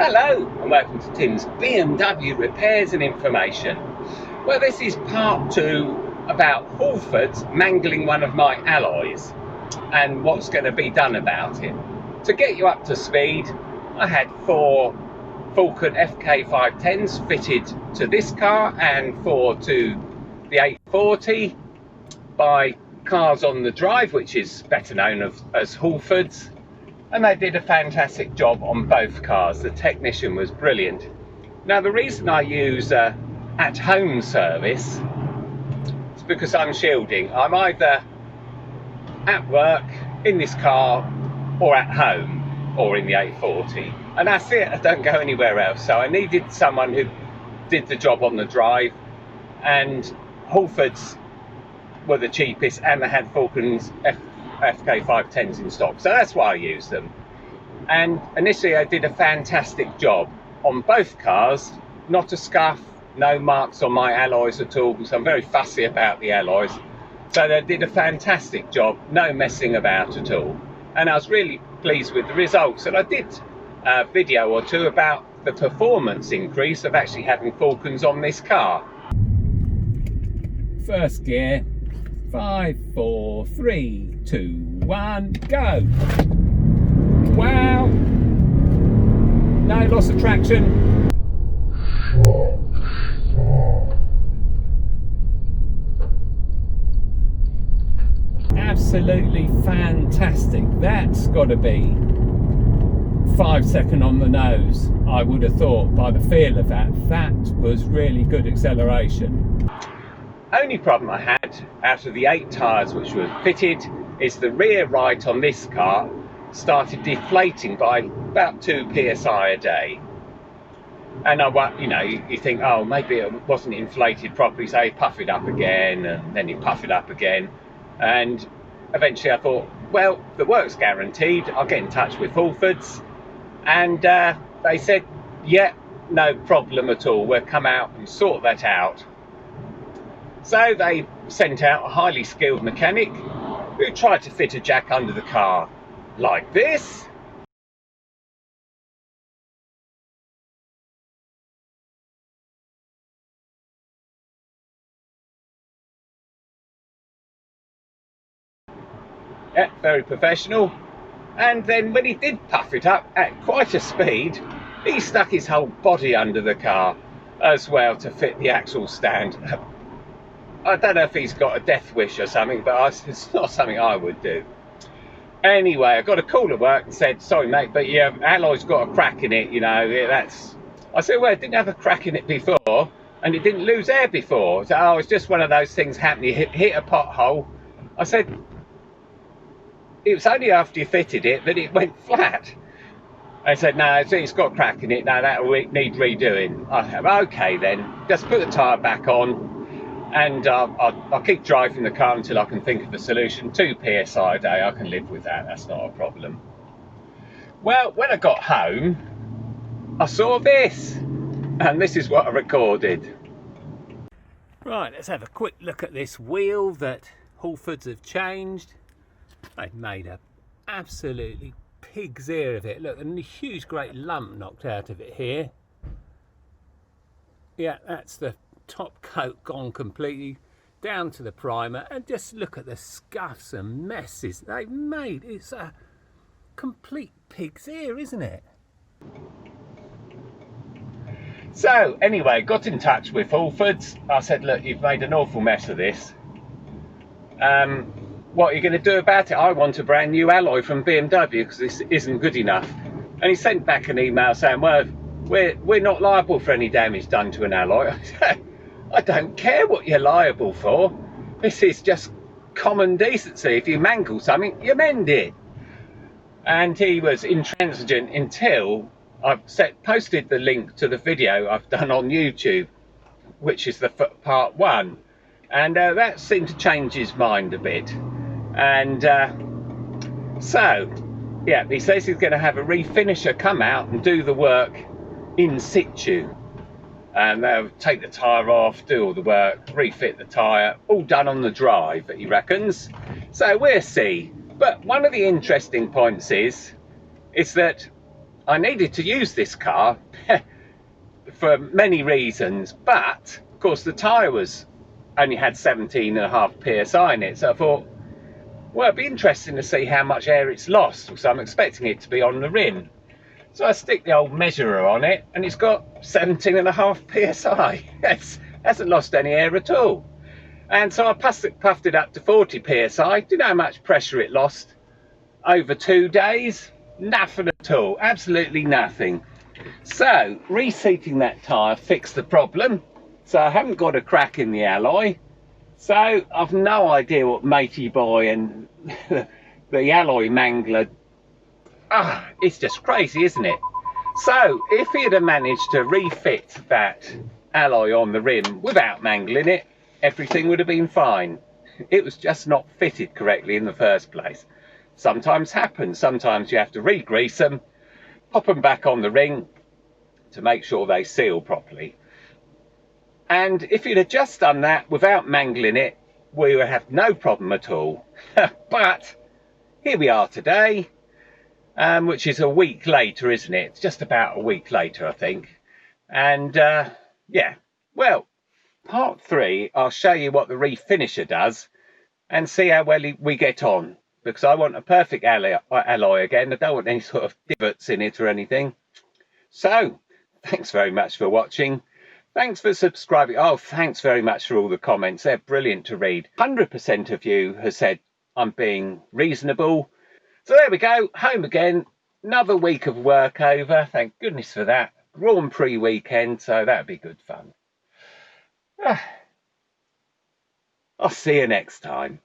Hello and welcome to Timm's BMW repairs and information. Well, this is part 2 about Halfords mangling one of my alloys and what's going to be done about it. To get you up to speed, I had 4 Falken FK510s fitted to this car and 4 to the 840 by Tyres On The Drive, which is better known as Halfords. And they did a fantastic job on both cars. The technician was brilliant. Now, the reason I use at-home service is because I'm shielding. I'm either at work, in this car, or at home, or in the 840. And that's it, I don't go anywhere else. So I needed someone who did the job on the drive, and Halfords were the cheapest, and they had Falken's FK510s in stock, so that's why I use them. And initially I did a fantastic job on both cars, not a scuff, no marks on my alloys at all, because I'm very fussy about the alloys. So they did a fantastic job, no messing about at all, and I was really pleased with the results. And I did a video or two about the performance increase of actually having Falkens on this car. First gear, 5, 4, 3, 2, 1, go! Wow! No loss of traction. Absolutely fantastic. That's got to be 5 seconds on the nose, I would have thought, by the feel of that. That was really good acceleration. Only problem I had out of the 8 tyres which were fitted is the rear right on this car started deflating by about 2 psi a day. And you think, oh, maybe it wasn't inflated properly, so you puff it up again, and then you puff it up again. And eventually I thought, well, the work's guaranteed, I'll get in touch with Halfords. And they said, yeah, no problem at all, we'll come out and sort that out. So they sent out a highly skilled mechanic who tried to fit a jack under the car like this. Yeah, very professional. And then when he did puff it up at quite a speed, he stuck his whole body under the car as well to fit the axle stand. I don't know if he's got a death wish or something, but it's not something I would do. Anyway, I got a call at work and said, sorry mate, but your alloy's got a crack in it, I said, well, it didn't have a crack in it before, and it didn't lose air before. So, oh, it's just one of those things happening, hit a pothole. I said, it was only after you fitted it that it went flat. They said, no, it's got a crack in it, no, that'll need redoing. I said, okay then, just put the tyre back on, and I'll keep driving the car until I can think of a solution. 2 psi a day, I can live with that, that's not a problem. Well, when I got home, I saw this, and this is what I recorded. Right, let's have a quick look at this wheel that Halfords have changed. They've made a absolutely pig's ear of it. Look, and a huge great lump knocked out of it here. Yeah, that's the top coat gone completely down to the primer, and just look at the scuffs and messes they've made. It's a complete pig's ear, isn't it? So anyway, got in touch with Halfords. I said, look, you've made an awful mess of this. What are you going to do about it? I want a brand new alloy from BMW because this isn't good enough. And he sent back an email saying, well, we're not liable for any damage done to an alloy. I don't care what you're liable for. This is just common decency. If you mangle something, you mend it. And he was intransigent until I've posted the link to the video I've done on YouTube, which is the part 1. And that seemed to change his mind a bit. And so, yeah, he says he's going to have a refinisher come out and do the work in situ. And they'll take the tyre off, do all the work, refit the tyre, all done on the drive, he reckons. So we'll see. But one of the interesting points is that I needed to use this car for many reasons, but of course the tyre only had 17.5 psi in it, so I thought, well, it'd be interesting to see how much air it's lost, because I'm expecting it to be on the rim. So I stick the old measurer on it, and it's got 17.5 psi. It hasn't lost any air at all. And so I puffed it up to 40 psi. Do you know how much pressure it lost over 2 days? Nothing at all, absolutely nothing. So reseating that tyre fixed the problem. So I haven't got a crack in the alloy. So I've no idea what Matey Boy and the alloy mangler, it's just crazy, isn't it? So if he'd have managed to refit that alloy on the rim without mangling it, everything would have been fine. It was just not fitted correctly in the first place. Sometimes happens. Sometimes you have to re-grease them, pop them back on the ring to make sure they seal properly. And if you'd have just done that without mangling it, we would have no problem at all. But here we are today, which is a week later, isn't it? It's just about a week later, I think. And yeah, well, part 3, I'll show you what the refinisher does and see how well we get on, because I want a perfect alloy again. I don't want any sort of divots in it or anything. So thanks very much for watching. Thanks for subscribing. Oh, thanks very much for all the comments. They're brilliant to read. 100% of you have said I'm being reasonable. So there we go, home again. Another week of work over. Thank goodness for that. Grand Prix weekend, so that'd be good fun. I'll see you next time.